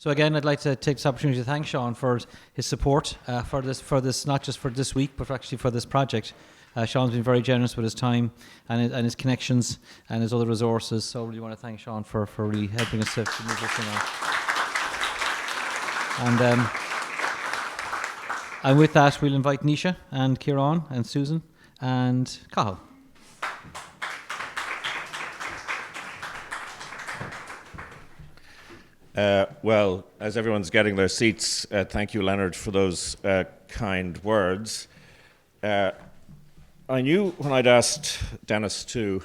So again, I'd like to take this opportunity to thank Sean for his support for this, not just for this week, but actually for this project. Sean's been very generous with his time and his connections and his other resources. So I really want to thank Sean for really helping us to move this thing on. And with that, we'll invite Nisha and Kieran and Susan and Cathal. Well, as everyone's getting their seats, thank you, Leonard, for those kind words. I knew when I'd asked Dennis to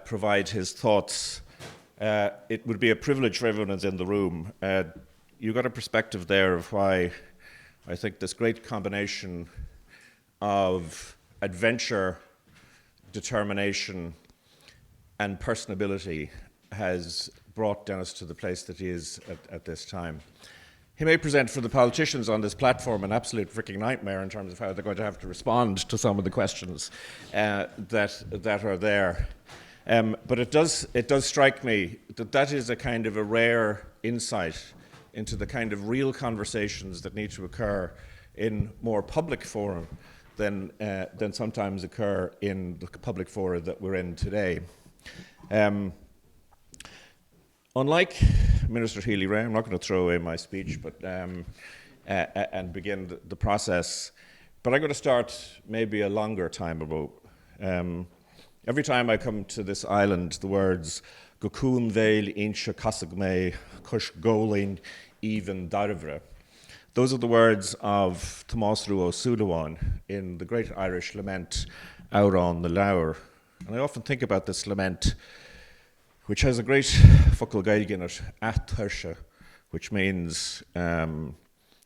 provide his thoughts, it would be a privilege for everyone who's in the room. You got a perspective there of why I think this great combination of adventure, determination, and personability has brought Dennis to the place that he is at this time. He may present for the politicians on this platform an absolute freaking nightmare in terms of how they're going to have to respond to some of the questions that are there. But it does strike me that is a kind of a rare insight into the kind of real conversations that need to occur in more public forum than sometimes occur in the public fora that we're in today. Unlike Minister Healy-Rae, I'm not going to throw away my speech and begin the process, but I'm going to start maybe a longer time ago. Every time I come to this island, the words Gokun Veil Insha Kasagme Kush Golin Even Darvra. Those are the words of Tomás Rua Súleimán in the great Irish lament Out on the Lour. And I often think about this lament, which has a great focal gaig in it, Pairceir, which means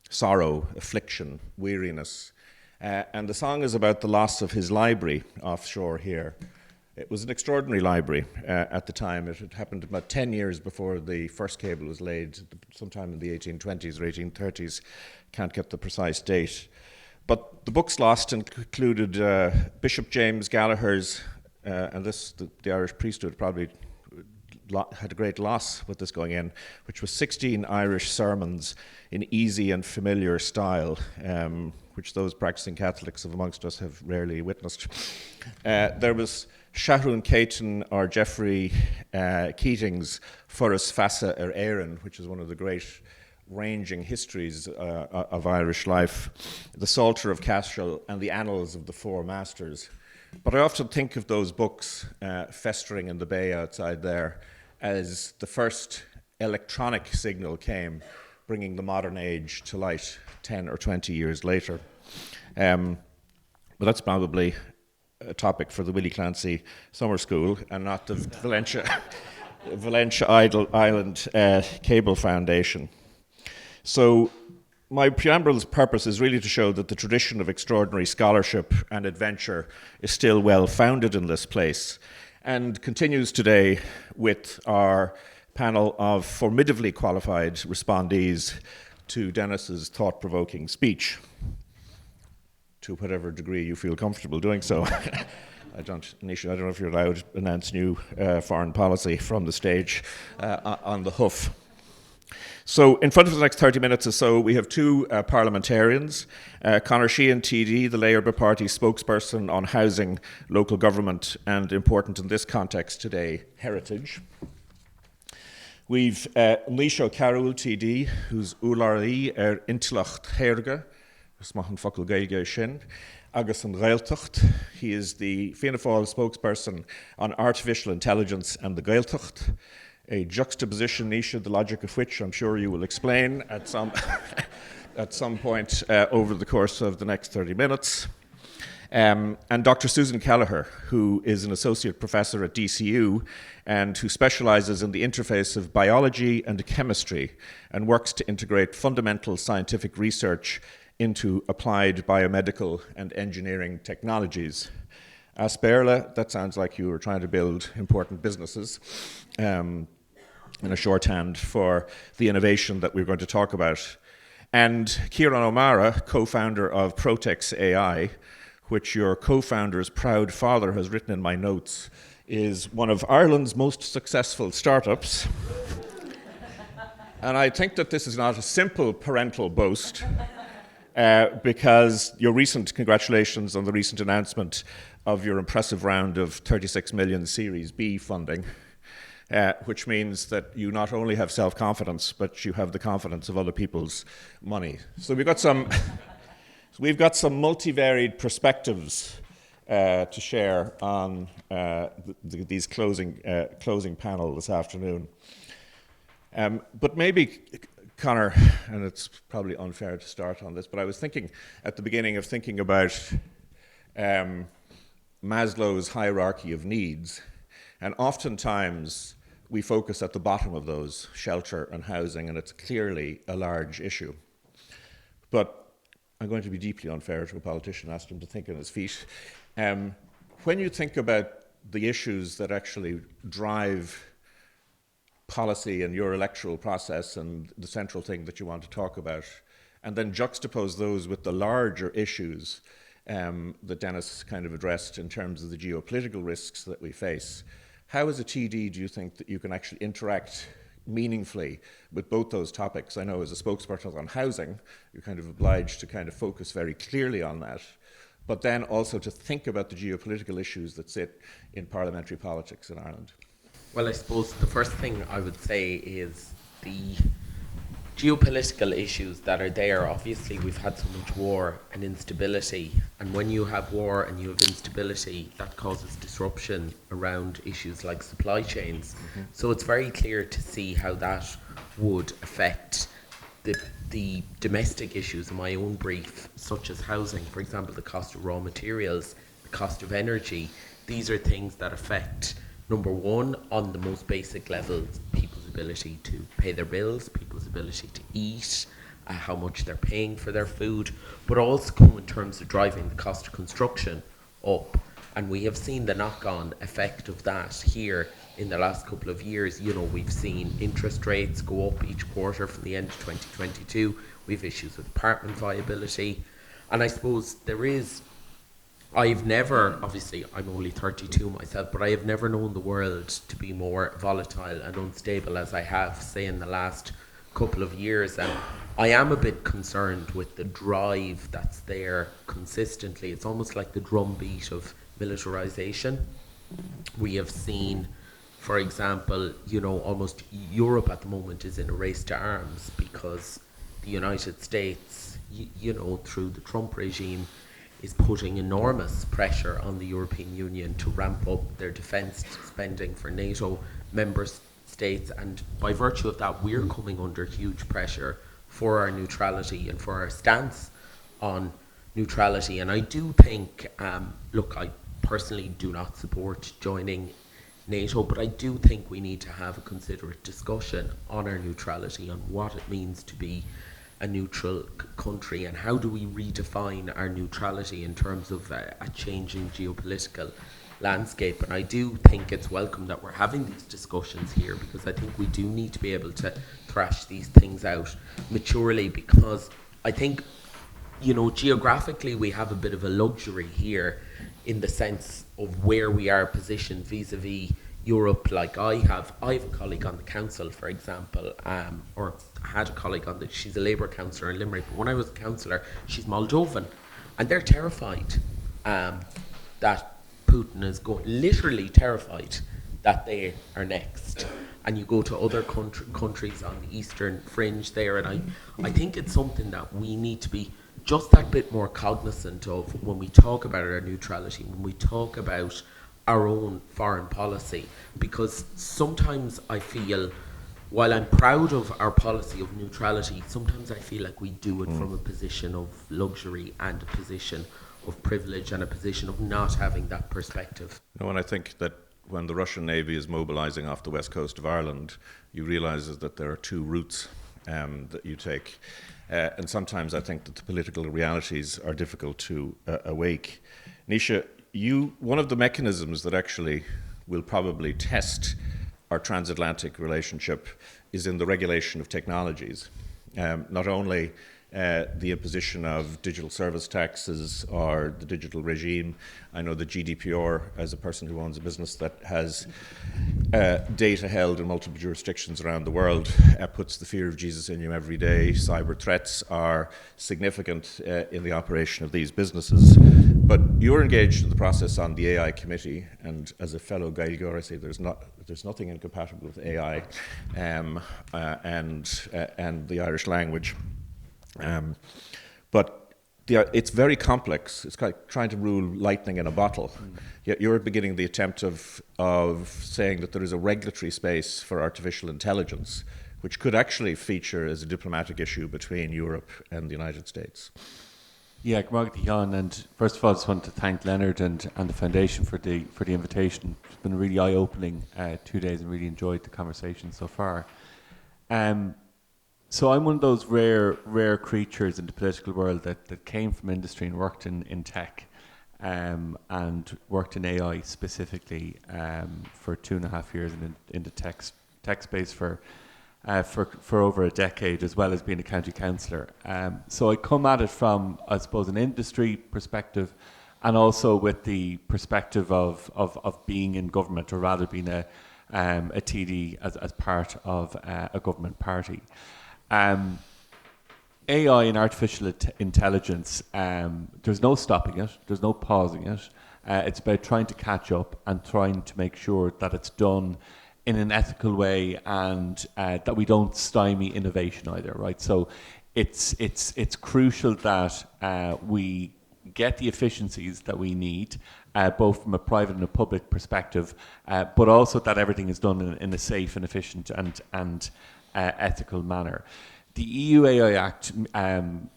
sorrow, affliction, weariness. And the song is about the loss of his library offshore here. It was an extraordinary library at the time. It had happened about 10 years before the first cable was laid, sometime in the 1820s or 1830s. Can't get the precise date. But the books lost included Bishop James Gallagher's, and the Irish priesthood probably had a great loss with this going in, which was 16 Irish sermons in easy and familiar style, which those practicing Catholics of amongst us have rarely witnessed. There was Shahrún Caton or Geoffrey Keating's Forras Fassa Éireann, which is one of the great ranging histories of Irish life, the Psalter of Cashel and the Annals of the Four Masters. But I often think of those books festering in the bay outside there as the first electronic signal came, bringing the modern age to light 10 or 20 years later. But that's probably a topic for the Willie Clancy Summer School and not the Valentia Island Cable Foundation. So my preamble's purpose is really to show that the tradition of extraordinary scholarship and adventure is still well founded in this place and continues today with our panel of formidably qualified respondees to Dennis's thought-provoking speech, to whatever degree you feel comfortable doing so. Nisha, I don't know if you're allowed to announce new foreign policy from the stage on the hoof. So in front of the next 30 minutes or so, we have two parliamentarians, Conor Sheehan TD, the Labour Party spokesperson on housing, local government, and important in this context today, heritage. We've Mlísio Carroll TD, who's Úlairí Intlacht Thairge, Smahan Focal Gaige Shin, agus an Gaeltacht. He is the Fianna Fáil spokesperson on artificial intelligence and the Gaeltacht, a juxtaposition, Nisha, the logic of which I'm sure you will explain at some point over the course of the next 30 minutes. And Dr. Susan Kelleher, who is an associate professor at DCU and who specializes in the interface of biology and chemistry and works to integrate fundamental scientific research into applied biomedical and engineering technologies. Asperla, that sounds like you were trying to build important businesses. In a shorthand for the innovation that we're going to talk about. And Kieran O'Mara, co-founder of Protex AI, which your co-founder's proud father has written in my notes, is one of Ireland's most successful startups. And I think that this is not a simple parental boast, because your recent congratulations on the recent announcement of your impressive round of 36 million Series B funding, which means that you not only have self-confidence, but you have the confidence of other people's money. So we've got some multivariate perspectives to share on these closing panel this afternoon. But maybe, Conor, and it's probably unfair to start on this, but I was thinking at the beginning of thinking about Maslow's hierarchy of needs, and oftentimes we focus at the bottom of those, shelter and housing, and it's clearly a large issue. But I'm going to be deeply unfair to a politician, ask him to think on his feet. When you think about the issues that actually drive policy and your electoral process and the central thing that you want to talk about, and then juxtapose those with the larger issues that Dennis kind of addressed in terms of the geopolitical risks that we face, how as a TD do you think that you can actually interact meaningfully with both those topics? I know as a spokesperson on housing, you're kind of obliged to kind of focus very clearly on that, but then also to think about the geopolitical issues that sit in parliamentary politics in Ireland. Well, I suppose the first thing I would say is the geopolitical issues that are there. Obviously, we've had so much war and instability, and when you have war and you have instability, that causes disruption around issues like supply chains. So it's very clear to see how that would affect the domestic issues in my own brief, such as housing, for example, the cost of raw materials, the cost of energy. These are things that affect, number one, on the most basic levels, people's ability to pay their bills, people's ability to eat, how much they're paying for their food, but also come in terms of driving the cost of construction up. And we have seen the knock-on effect of that here in the last couple of years. You know, we've seen interest rates go up each quarter from the end of 2022. We've issues with apartment viability. And I suppose I've never, obviously I'm only 32 myself, but I have never known the world to be more volatile and unstable as I have, say, in the last couple of years. And I am a bit concerned with the drive that's there consistently. It's almost like the drumbeat of militarization. We have seen, for example, you know, almost Europe at the moment is in a race to arms because the United States, you know, through the Trump regime, is putting enormous pressure on the European Union to ramp up their defence spending for NATO member states, and by virtue of that we're coming under huge pressure for our neutrality and for our stance on neutrality. And I do think, look, I personally do not support joining NATO, but I do think we need to have a considerate discussion on our neutrality, on what it means to be a neutral country, and how do we redefine our neutrality in terms of a changing geopolitical landscape. And I do think it's welcome that we're having these discussions here, because I think we do need to be able to thrash these things out maturely, because I think, you know, geographically we have a bit of a luxury here in the sense of where we are positioned vis-a-vis Europe. Like I have a colleague on the council, for example, or had a colleague on she's a Labour councillor in Limerick, but when I was a councillor, she's Moldovan, and they're terrified that Putin is literally terrified that they are next. And you go to other countries on the eastern fringe there, and I think it's something that we need to be just that bit more cognizant of when we talk about our neutrality, when we talk about our own foreign policy, because sometimes I feel, while I'm proud of our policy of neutrality, sometimes I feel like we do it from a position of luxury and a position of privilege and a position of not having that perspective. No, and I think that when the Russian Navy is mobilising off the west coast of Ireland, you realise that there are two routes that you take. And sometimes I think that the political realities are difficult to awake. Nisha, one of the mechanisms that actually will probably test our transatlantic relationship is in the regulation of technologies. Not only the imposition of digital service taxes or the digital regime. I know the GDPR, as a person who owns a business that has data held in multiple jurisdictions around the world, puts the fear of Jesus in you every day. Cyber threats are significant in the operation of these businesses. But you're engaged in the process on the AI committee, and as a fellow Gaeilgeoir, I say there's nothing incompatible with AI and the Irish language. But it's very complex. It's like trying to rule lightning in a bottle. Yet you're beginning the attempt of saying that there is a regulatory space for artificial intelligence, which could actually feature as a diplomatic issue between Europe and the United States. Yeah, Gmorg Jan, and first of all, I just want to thank Leonard and the Foundation for the invitation. It's been really eye-opening 2 days, and really enjoyed the conversation so far. So I'm one of those rare creatures in the political world that came from industry and worked in tech, and worked in AI specifically for 2.5 years in the tech space for over a decade, as well as being a county councillor. So I come at it from, I suppose, an industry perspective, and also with the perspective of being in government, or rather being a TD as part of a government party. AI and artificial intelligence, there's no stopping it, there's no pausing it. It's about trying to catch up and trying to make sure that it's done in an ethical way, and that we don't stymie innovation either, right? So it's crucial that we get the efficiencies that we need, both from a private and a public perspective, but also that everything is done in a safe and efficient and ethical manner. The EU AI Act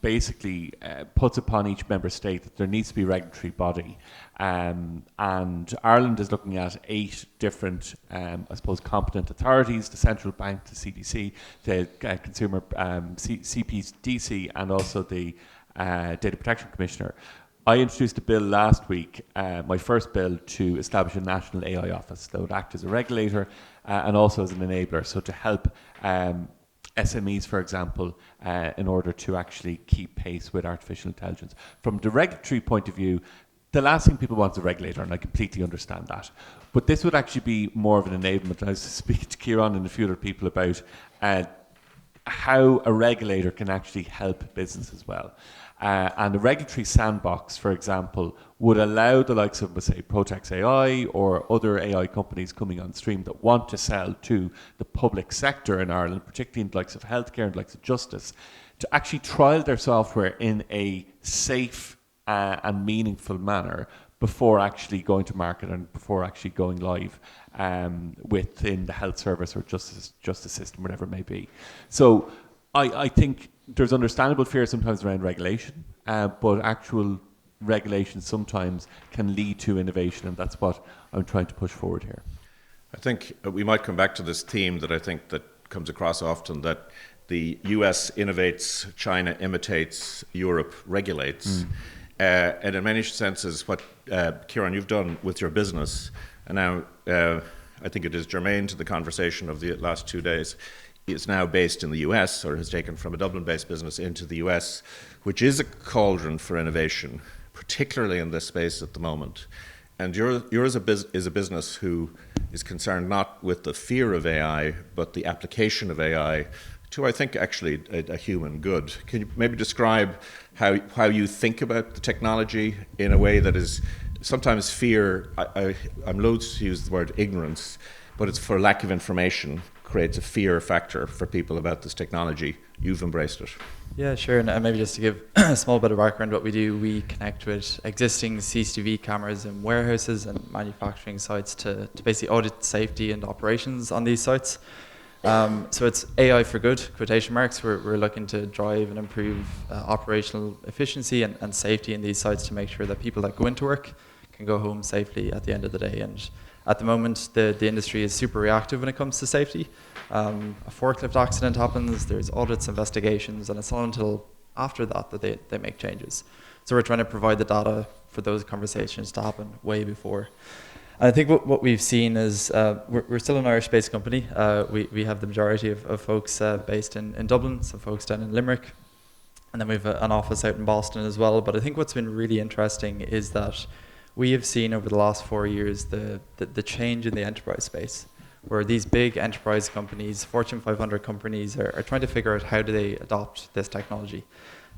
basically puts upon each member state that there needs to be a regulatory body, and Ireland is looking at 8 different, I suppose, competent authorities: the Central Bank, the CDC, the Consumer CPDC, and also the Data Protection Commissioner. I introduced a bill last week, my first bill, to establish a national AI office that would act as a regulator and also as an enabler, so to help SMEs, for example, in order to actually keep pace with artificial intelligence. From the regulatory point of view, the last thing people want is a regulator, and I completely understand that. But this would actually be more of an enablement. I was speaking to Kieran and a few other people about how a regulator can actually help business as well. And a regulatory sandbox, for example, would allow the likes of, say, Protex AI or other AI companies coming on stream that want to sell to the public sector in Ireland, particularly in the likes of healthcare and the likes of justice, to actually trial their software in a safe and meaningful manner before actually going to market and before actually going live within the health service or justice system, whatever it may be. So I think there's understandable fear sometimes around regulation, but actual regulation sometimes can lead to innovation, and that's what I'm trying to push forward here. I think we might come back to this theme that I think that comes across often, that the US innovates, China imitates, Europe regulates. And in many senses, what, Kieran, you've done with your business, and now I think it is germane to the conversation of the last 2 days, is now based in the US, or has taken from a Dublin-based business into the US, which is a cauldron for innovation, particularly in this space at the moment. And yours is a business who is concerned not with the fear of AI, but the application of AI to, I think, actually a human good. Can you maybe describe how you think about the technology in a way that is sometimes fear? I'm loath to use the word ignorance, but it's for lack of information creates a fear factor for people about this technology. You've embraced it. Yeah, sure. And maybe just to give a small bit of background, what we do, we connect with existing CCTV cameras in warehouses and manufacturing sites to basically audit safety and operations on these sites. So it's AI for good, quotation marks. We're looking to drive and improve operational efficiency and safety in these sites to make sure that people that go into work can go home safely at the end of the day. And at the moment, the industry is super reactive when it comes to safety. A forklift accident happens, there's audits, investigations, and it's not until after that they make changes. So we're trying to provide the data for those conversations to happen way before. And I think what we've seen is we're still an Irish-based company. We have the majority of folks based in Dublin, some folks down in Limerick. And then we have an office out in Boston as well. But I think what's been really interesting is that we have seen over the last 4 years the change in the enterprise space, where these big enterprise companies, Fortune 500 companies, are trying to figure out how do they adopt this technology.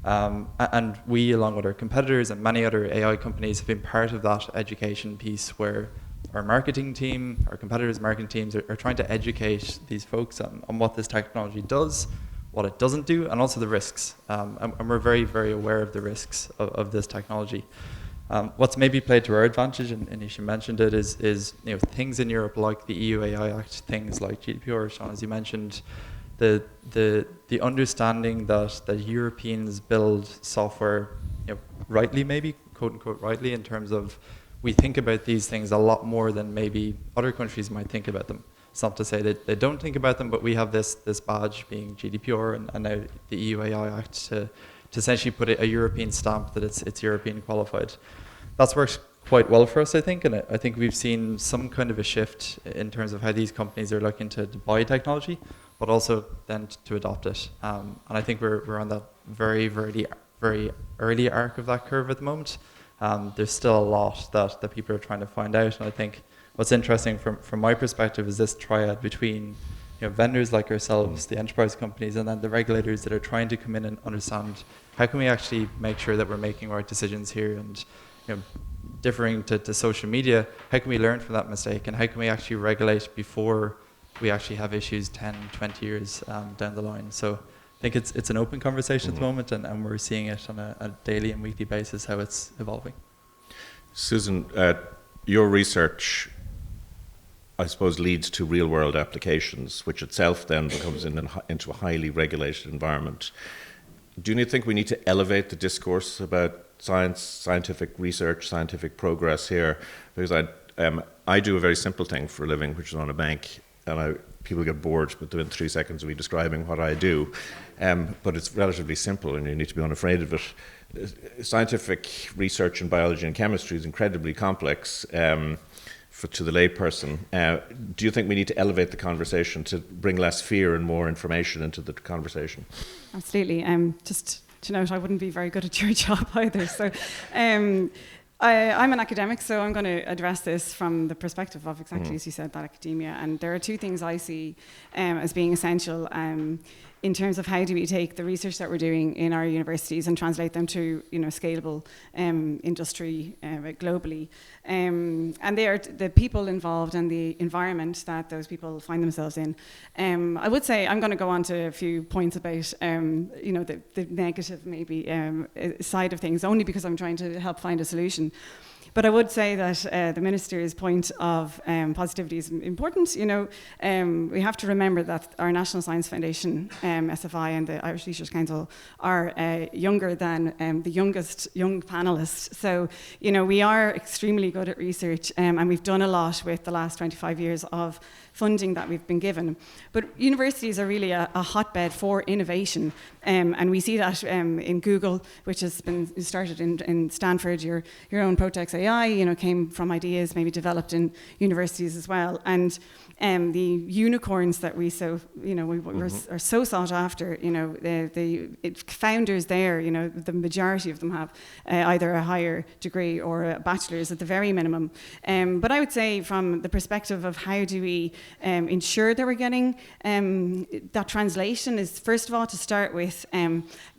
And we, along with our competitors and many other AI companies, have been part of that education piece where our marketing team, our competitors' marketing teams are trying to educate these folks on what this technology does, what it doesn't do, and also the risks. And we're very, very aware of the risks of this technology. What's maybe played to our advantage, and Isha mentioned it, is things in Europe like the EU AI Act, things like GDPR, Sean, as you mentioned, the understanding that Europeans build software, rightly maybe, quote unquote rightly, in terms of we think about these things a lot more than maybe other countries might think about them. It's not to say that they don't think about them, but we have this badge being GDPR and now the EU AI Act to essentially put a European stamp that it's European qualified. That's worked quite well for us, I think, and I think we've seen some kind of a shift in terms of how these companies are looking to buy technology, but also then to adopt it. And I think we're on that very, very, very early arc of that curve at the moment. There's still a lot that people are trying to find out, and I think what's interesting from my perspective is this triad between vendors like ourselves, the enterprise companies, and then the regulators that are trying to come in and understand how can we actually make sure that we're making right decisions here, and differing to social media, how can we learn from that mistake, and how can we actually regulate before we actually have issues 10, 20 years down the line. So I think it's an open conversation at the moment, and we're seeing it on a daily and weekly basis how it's evolving. Susan, your research, I suppose, leads to real-world applications, which itself then becomes into a highly regulated environment. Do you think we need to elevate the discourse about science, scientific research, scientific progress here? Because I do a very simple thing for a living, which is on a bank, and people get bored within 3 seconds of me describing what I do. But it's relatively simple, and you need to be unafraid of it. Scientific research in biology and chemistry is incredibly complex to the layperson. Do you think we need to elevate the conversation to bring less fear and more information into the conversation? Absolutely. Just to note, I wouldn't be very good at your job either. So I'm an academic, so I'm going to address this from the perspective of exactly as you said, that academia. And there are two things I see as being essential in terms of how do we take the research that we're doing in our universities and translate them to scalable industry globally. And they are the people involved and the environment that those people find themselves in. I would say I'm going to go on to a few points about the negative maybe side of things, only because I'm trying to help find a solution. But I would say that the Minister's point of positivity is important. We have to remember that our National Science Foundation, SFI, and the Irish Research Council are younger than the youngest young panellists. So, we are extremely good at research, and we've done a lot with the last 25 years of funding that we've been given. But universities are really a hotbed for innovation, and we see that in Google, which has been started in Stanford. Your own Protex AI, came from ideas maybe developed in universities as well. And the unicorns that we are so sought after, the founders there, the majority of them have either a higher degree or a bachelor's at the very minimum. But I would say from the perspective of how do we ensure that we're getting that translation is, first of all, to start with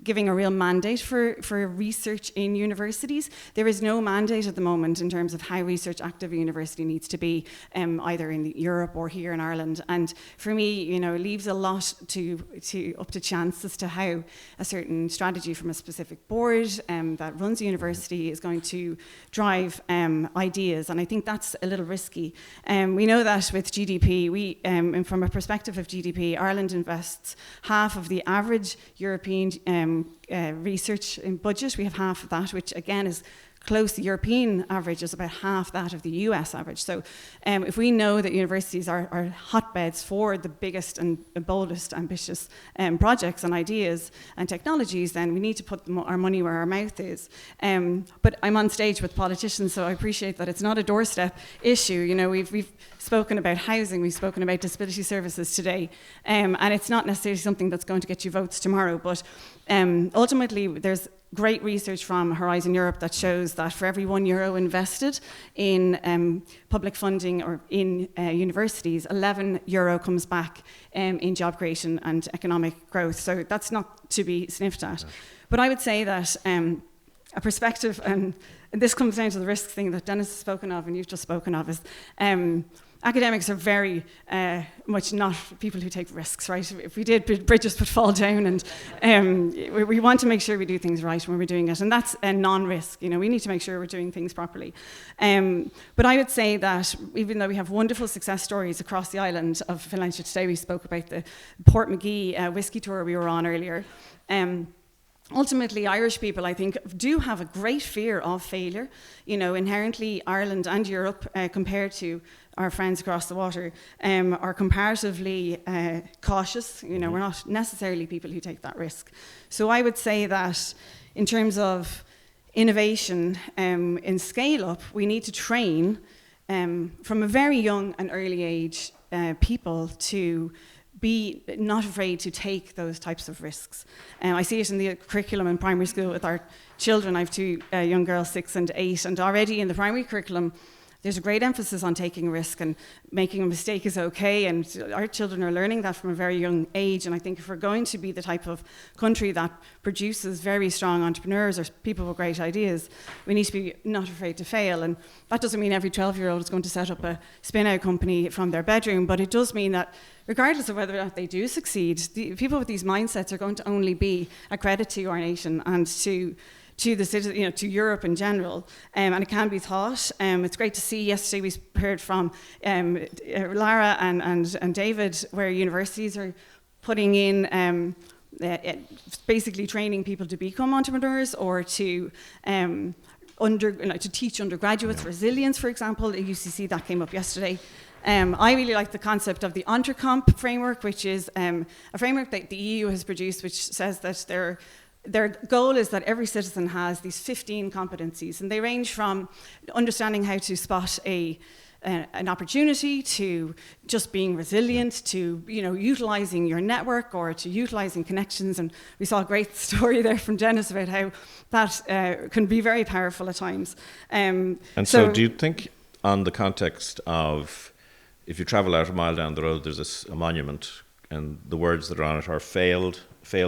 giving a real mandate for research in universities. There is no mandate at the moment in terms of how research active a university needs to be, either in Europe or here in Ireland. And for me, it leaves a lot up to chance as to how a certain strategy from a specific board that runs a university is going to drive ideas. And I think that's a little risky. We know that with GDP, and from a perspective of GDP, Ireland invests half of the average European research in budget. We have half of that, which again is close. The European average is about half that of the US average. So if we know that universities are hotbeds for the biggest and boldest, ambitious projects and ideas and technologies, then we need to put our money where our mouth is. But I'm on stage with politicians, so I appreciate that it's not a doorstep issue. You know, we've spoken about housing, we've spoken about disability services today, and it's not necessarily something that's going to get you votes tomorrow, but ultimately there's great research from Horizon Europe that shows that for every €1 invested in public funding or in universities, €11 comes back in job creation and economic growth. So that's not to be sniffed at. But I would say that a perspective, and this comes down to the risk thing that Dennis has spoken of and you've just spoken of, is academics are very much not people who take risks, right? If we did, bridges would fall down, and we want to make sure we do things right when we're doing it, and that's a non-risk. You know, we need to make sure we're doing things properly. But I would say that even though we have wonderful success stories across the island of Valentia today, we spoke about the Port McGee whiskey tour we were on earlier. Ultimately, Irish people, I think, do have a great fear of failure. You know, inherently, Ireland and Europe, compared to our friends across the water, are comparatively cautious. You know, we're not necessarily people who take that risk. So I would say that in terms of innovation in scale-up, we need to train from a very young and early age people to be not afraid to take those types of risks. I see it in the curriculum in primary school with our children. I have two young girls, 6 and 8, and already in the primary curriculum, there's a great emphasis on taking a risk, and making a mistake is okay, and our children are learning that from a very young age. And I think if we're going to be the type of country that produces very strong entrepreneurs or people with great ideas, we need to be not afraid to fail. And that doesn't mean every 12-year-old is going to set up a spin-out company from their bedroom, but it does mean that regardless of whether or not they do succeed, the people with these mindsets are going to only be a credit to our nation and to the citizen, you know, to Europe in general, and it can be taught. It's great to see. Yesterday we heard from Lara and David, where universities are putting in basically training people to become entrepreneurs or to to teach undergraduates resilience, for example. At UCC, that came up yesterday. I really like the concept of the Entrecomp framework, which is a framework that the EU has produced, which says that their goal is that every citizen has these 15 competencies, and they range from understanding how to spot an opportunity to just being resilient to, you know, utilizing your network or to utilizing connections. And we saw a great story there from Dennis about how that can be very powerful at times. And so do you think, on the context of, if you travel out a mile down the road, there's a monument, and the words that are on it are failed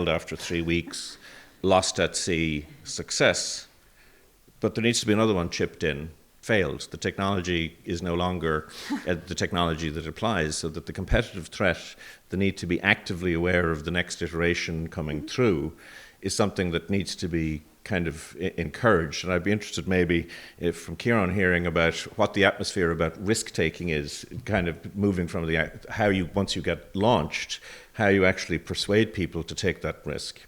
after 3 weeks, lost at sea, success. But there needs to be another one chipped in, failed. The technology is no longer the technology that applies, so that the competitive threat, the need to be actively aware of the next iteration coming through, is something that needs to be kind of encouraged. And I'd be interested maybe from Kieran hearing about what the atmosphere about risk-taking is, kind of moving from how you, once you get launched, how you actually persuade people to take that risk.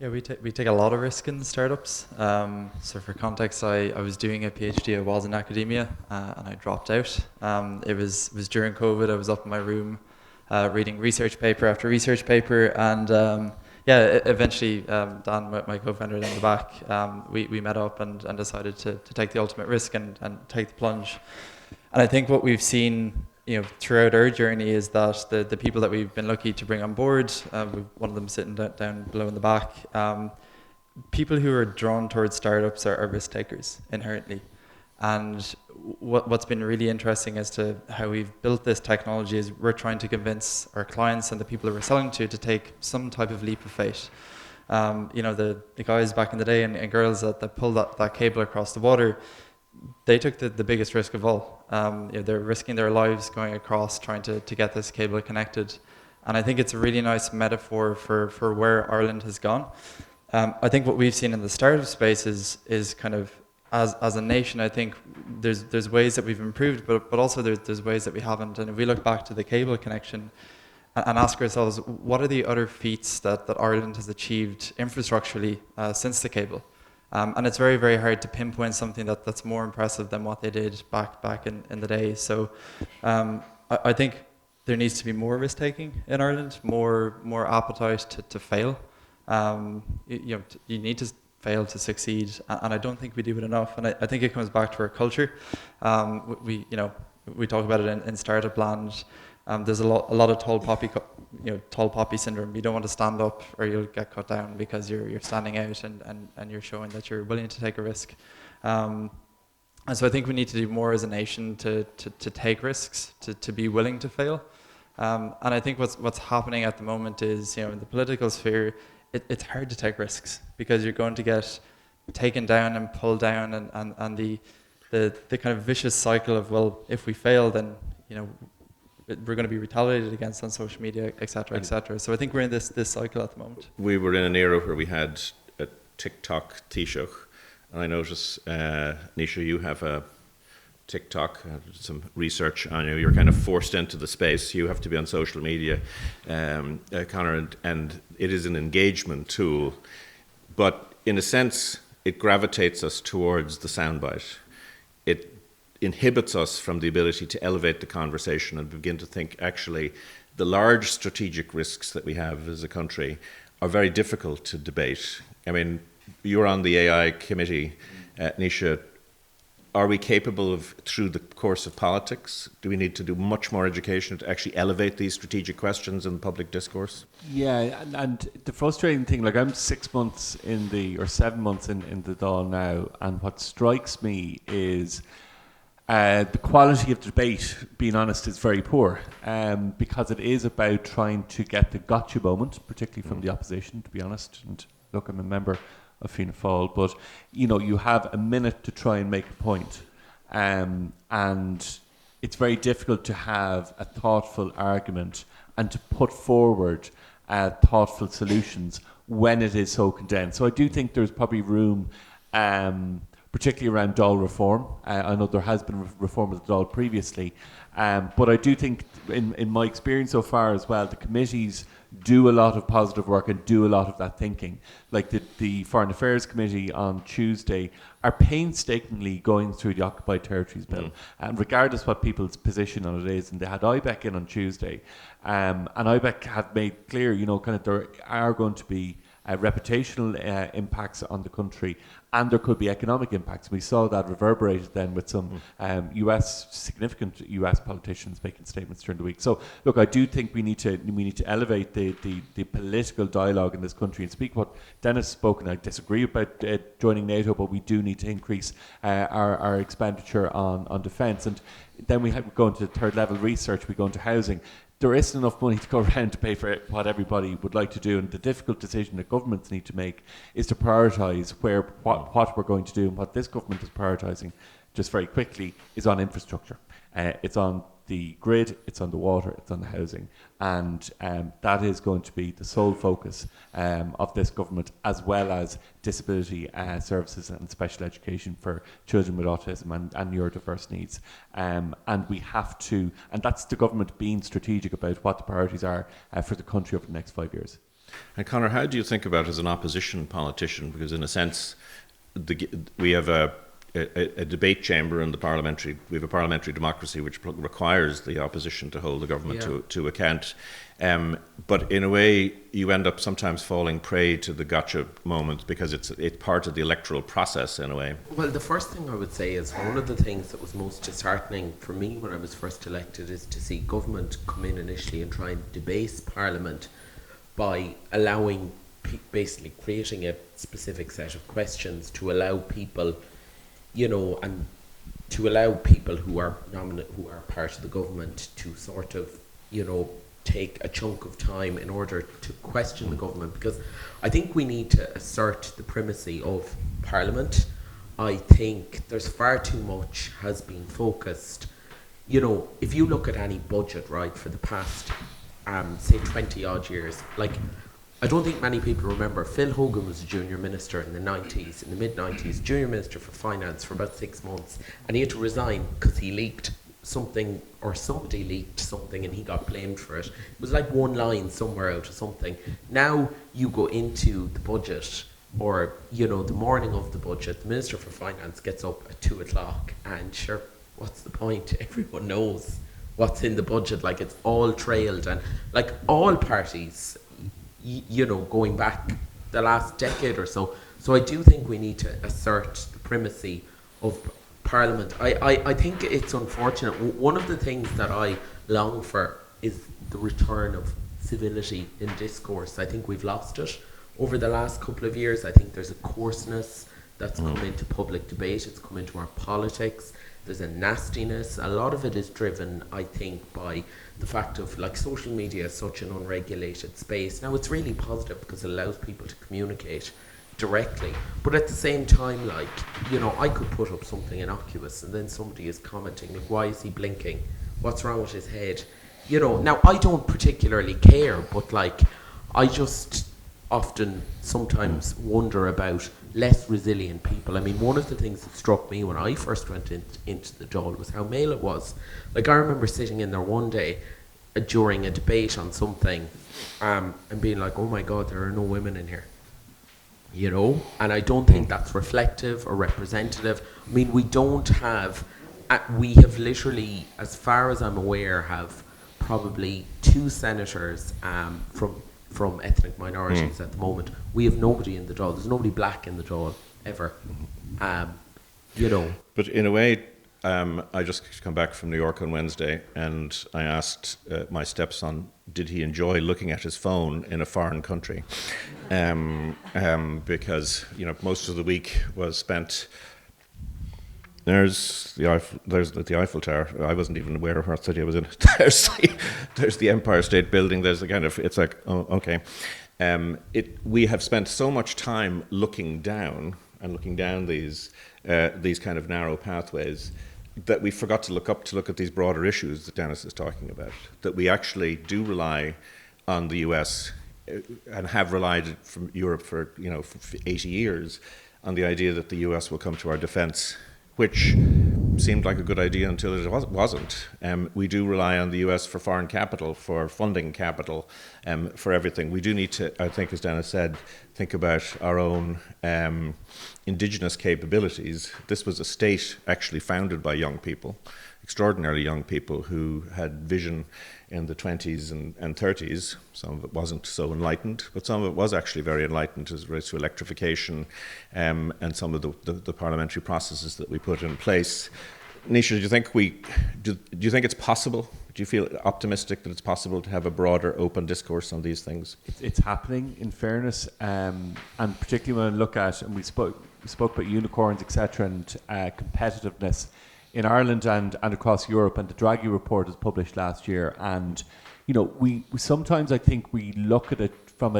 Yeah, we take a lot of risk in startups. So for context, I was doing a PhD. I was in academia, and I dropped out. It was during COVID. I was up in my room reading research paper after research paper, and eventually Dan, my co-founder in the back, we met up and decided to take the ultimate risk and take the plunge. And I think what we've seen, you know, throughout our journey is that the people that we've been lucky to bring on board, one of them sitting down below in the back, people who are drawn towards startups are risk takers inherently. And what's been really interesting as to how we've built this technology is we're trying to convince our clients and the people that we're selling to take some type of leap of faith. You know, the guys back in the day and girls that pulled that cable across the water, they took the biggest risk of all. You know, they're risking their lives going across trying to get this cable connected. And I think it's a really nice metaphor for where Ireland has gone. I think what we've seen in the startup space is kind of, as a nation, I think there's ways that we've improved, but also there's ways that we haven't. And if we look back to the cable connection and ask ourselves, what are the other feats that Ireland has achieved infrastructurally since the cable? And it's very, very hard to pinpoint something that's more impressive than what they did back in the day. So I think there needs to be more risk taking in Ireland, more appetite to fail. You need to fail to succeed, and I don't think we do it enough. And I think it comes back to our culture. We talk about it in startup land. There's a lot of tall poppy syndrome. You don't want to stand up or you'll get cut down because you're standing out and you're showing that you're willing to take a risk. And so I think we need to do more as a nation to take risks, to be willing to fail. And I think what's happening at the moment is, in the political sphere, it's hard to take risks because you're going to get taken down and pulled down, and the kind of vicious cycle of, well, if we fail, then we're going to be retaliated against on social media, etc., etc. So I think we're in this cycle at the moment. We were in an era where we had a TikTok Taoiseach, and I notice, Nisha, you have a TikTok, some research on you. You're kind of forced into the space. You have to be on social media, Conor, and it is an engagement tool. But in a sense, it gravitates us towards the soundbite. It inhibits us from the ability to elevate the conversation and begin to think, actually, the large strategic risks that we have as a country are very difficult to debate. I mean, you're on the AI committee, Nisha. Are we capable of, through the course of politics, do we need to do much more education to actually elevate these strategic questions in the public discourse? Yeah, and the frustrating thing, like I'm 7 months in the Dáil now, and what strikes me is the quality of debate, being honest, is very poor, because it is about trying to get the gotcha moment, particularly from the opposition, to be honest. And look, I'm a member of Fianna Fáil, but you have a minute to try and make a point, and it's very difficult to have a thoughtful argument and to put forward thoughtful solutions when it is so condensed. So I do think there's probably room, particularly around Dáil reform. I know there has been reform of the Dáil previously, but I do think, in my experience so far as well, the committees do a lot of positive work and do a lot of that thinking. Like the Foreign Affairs Committee on Tuesday are painstakingly going through the Occupied Territories Bill, and regardless what people's position on it is. And they had IBEC in on Tuesday, and IBEC have made clear, kind of there are going to be reputational impacts on the country, and there could be economic impacts. We saw that reverberated then with some significant US politicians making statements during the week. So look, I do think we need to elevate the political dialogue in this country and speak what Dennis spoke. And I disagree about joining NATO, but we do need to increase our expenditure on defence. And then we go into third level research, we go into housing. There isn't enough money to go around to pay for what everybody would like to do, and the difficult decision that governments need to make is to prioritise what we're going to do. And what this government is prioritising, just very quickly, is on infrastructure. It's on the grid, it's on the water, it's on the housing, and that is going to be the sole focus of this government, as well as disability services and special education for children with autism and neurodiverse needs. And we have to, and that's the government being strategic about what the priorities are for the country over the next 5 years. And Conor, how do you think about it as an opposition politician? Because in a sense, we have a debate chamber in we have a parliamentary democracy which requires the opposition to hold the government to account. But in a way, you end up sometimes falling prey to the gotcha moment because it's part of the electoral process in a way. Well, the first thing I would say is one of the things that was most disheartening for me when I was first elected is to see government come in initially and try and debase Parliament by allowing, basically creating a specific set of questions to allow people, and to allow people who are part of the government to sort of, take a chunk of time in order to question the government, because I think we need to assert the primacy of Parliament. I think there's far too much has been focused. If you look at any budget, right, for the past, say 20 odd years, like, I don't think many people remember Phil Hogan was a junior minister in the mid-90s, junior minister for finance for about 6 months, and he had to resign because he leaked something, or somebody leaked something, and he got blamed for it. It was like one line somewhere out of something. Now you go into the budget or, the morning of the budget, the Minister for Finance gets up at 2 o'clock, and sure, what's the point? Everyone knows what's in the budget. Like, it's all trailed, and like all parties, going back the last decade or so. So I do think we need to assert the primacy of Parliament. I think it's unfortunate. One of the things that I long for is the return of civility in discourse. I think we've lost it over the last couple of years. I think there's a coarseness that's come into public debate. It's come into our politics. There's a nastiness. A lot of it is driven, I think, by the fact of, like, social media is such an unregulated space. Now, it's really positive because it allows people to communicate directly. But at the same time, like, I could put up something innocuous and then somebody is commenting, like, why is he blinking? What's wrong with his head? Now, I don't particularly care, but, like, I just often sometimes wonder about less resilient people. I mean, one of the things that struck me when I first went into the Dáil was how male it was. Like, I remember sitting in there one day during a debate on something and being like, oh my God, there are no women in here. And I don't think that's reflective or representative. I mean, we have literally, as far as I'm aware, have probably 2 senators from ethnic minorities at the moment. We have nobody in the Dáil. There's nobody black in the Dáil ever. But in a way, I just come back from New York on Wednesday, and I asked my stepson, did he enjoy looking at his phone in a foreign country? Because most of the week was spent. There's the Eiffel Tower. I wasn't even aware of what city I was in. There's the Empire State Building. There's the kind of, it's like, oh, okay. We have spent so much time looking down these kind of narrow pathways that we forgot to look up to look at these broader issues that Dennis is talking about. That we actually do rely on the US and have relied from Europe for 80 years on the idea that the US will come to our defense, which seemed like a good idea until it wasn't. We do rely on the US for foreign capital, for funding capital, for everything. We do need to, I think, as Dennis said, think about our own indigenous capabilities. This was a state actually founded by young people, extraordinarily young people who had vision in the 20s and 30s. Some of it wasn't so enlightened, but some of it was actually very enlightened as relates to electrification and some of the parliamentary processes that we put in place. Nisha, do you think it's possible? Do you feel optimistic that it's possible to have a broader, open discourse on these things? It's happening, in fairness, and particularly when I look at, and we spoke about unicorns, etc., and competitiveness in Ireland and across Europe, and the Draghi report was published last year. And we sometimes, I think, we look at it from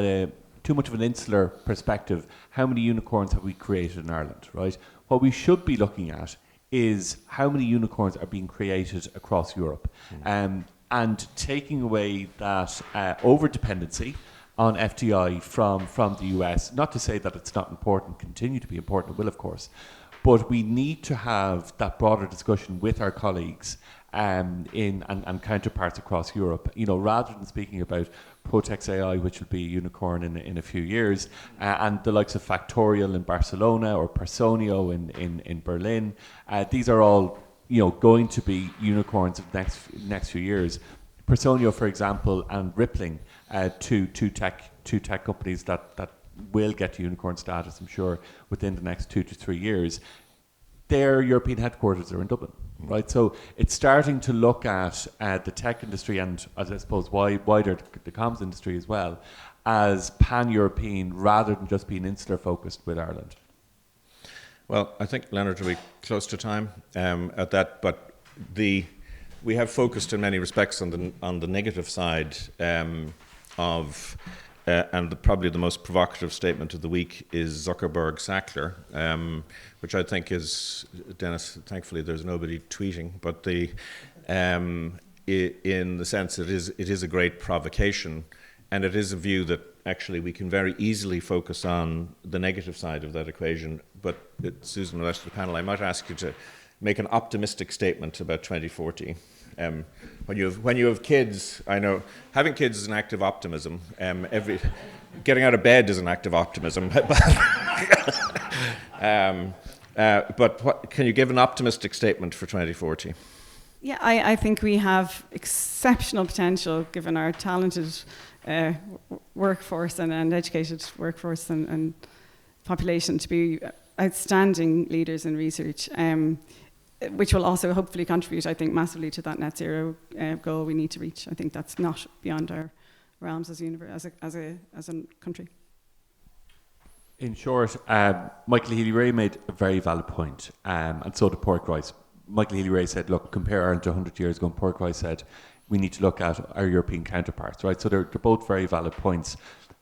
too much of an insular perspective. How many unicorns have we created in Ireland, right? What we should be looking at is how many unicorns are being created across Europe, and taking away that over-dependency on FDI from the US. Not to say that it's not important, continue to be important, it will of course, but we need to have that broader discussion with our colleagues and counterparts across Europe, rather than speaking about Protex AI, which will be a unicorn in a few years, and the likes of Factorial in Barcelona or Personio in Berlin. These are all going to be unicorns of next few years. Personio, for example, and Rippling, two tech companies that will get to unicorn status, I'm sure, within the next 2 to 3 years. Their European headquarters are in Dublin, right? So it's starting to look at the tech industry and, as I suppose, wider the comms industry as well, as pan-European rather than just being insular focused with Ireland. Well, I think Leonard will be close to time at that, but we have focused in many respects on the negative side of. And probably the most provocative statement of the week is Zuckerberg-Sackler, which I think is, Dennis, thankfully there's nobody tweeting, but in the sense that it is a great provocation, and it is a view that actually we can very easily focus on the negative side of that equation. But Susan and the rest of the panel, I might ask you to make an optimistic statement about 2040. When you have kids, I know having kids is an act of optimism. getting out of bed is an act of optimism. But can you give an optimistic statement for 2040? Yeah, I think we have exceptional potential given our talented workforce and educated workforce and population to be outstanding leaders in research, which will also hopefully contribute, I think, massively to that net zero goal we need to reach. I think that's not beyond our realms as a country. In short, Michael Healy-Rae made a very valid point, and so did Pork Rice. Michael Healy-Rae said, look, compare Ireland to 100 years ago, and Pork Rice said, we need to look at our European counterparts, right? So they're both very valid points.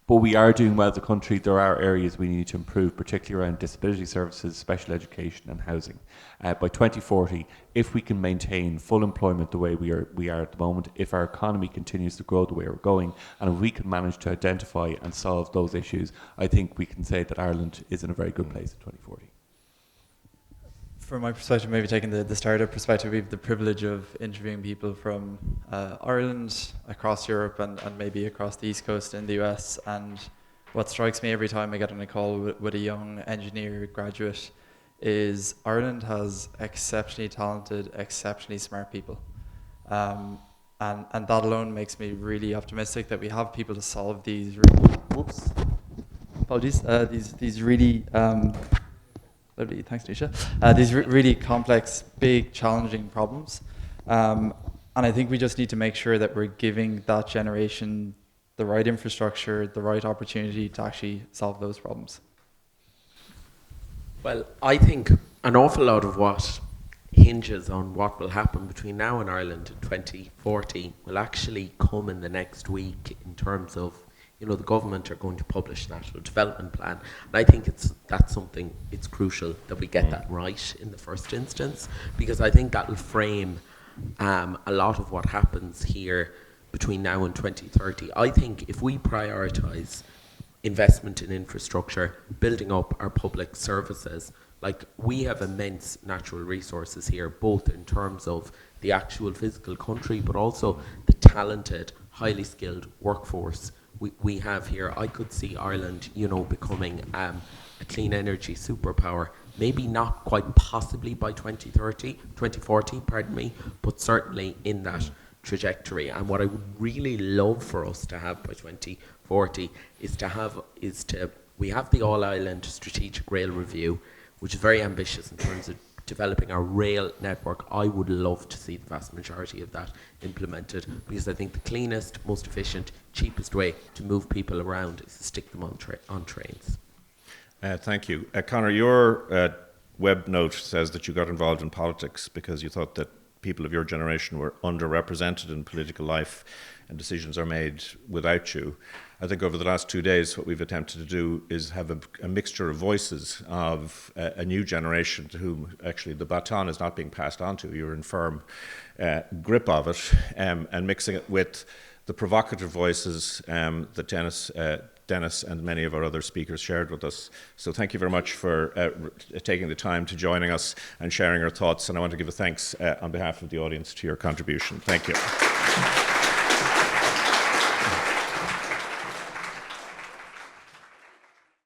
But we are doing well as a country. There are areas we need to improve, particularly around disability services, special education and housing. By 2040, if we can maintain full employment the way we are at the moment, if our economy continues to grow the way we're going, and if we can manage to identify and solve those issues, I think we can say that Ireland is in a very good place in 2040. From my perspective, maybe taking the startup perspective, we have the privilege of interviewing people from Ireland, across Europe, and maybe across the East Coast in the US. And what strikes me every time I get on a call with a young engineer graduate is Ireland has exceptionally talented, exceptionally smart people. And that alone makes me really optimistic that we have people to solve these these really lovely, thanks, Nisha. These really complex, big, challenging problems. And I think we just need to make sure that we're giving that generation the right infrastructure, the right opportunity to actually solve those problems. Well, I think an awful lot of what hinges on what will happen between now and Ireland in 2040 will actually come in the next week in terms of, the government are going to publish National Development Plan. And I think that's something, it's crucial that we get that right in the first instance, because I think that will frame a lot of what happens here between now and 2030. I think if we prioritise investment in infrastructure, building up our public services, like we have immense natural resources here, both in terms of the actual physical country, but also the talented, highly skilled workforce we have here. I could see Ireland, becoming a clean energy superpower, maybe not quite possibly by 2040, but certainly in that trajectory. And what I would really love for us to have by 2040 we have the All-Ireland Strategic Rail Review, which is very ambitious in terms of developing our rail network. I would love to see the vast majority of that implemented, because I think the cleanest, most efficient, cheapest way to move people around is to stick them on trains. Thank you. Conor, your web note says that you got involved in politics because you thought that people of your generation were underrepresented in political life and decisions are made without you. I think over the last 2 days, what we've attempted to do is have a mixture of voices of a new generation to whom actually the baton is not being passed on to. You're in firm grip of it, and mixing it with the provocative voices that Dennis and many of our other speakers shared with us. So thank you very much for taking the time to joining us and sharing your thoughts. And I want to give a thanks on behalf of the audience to your contribution. Thank you.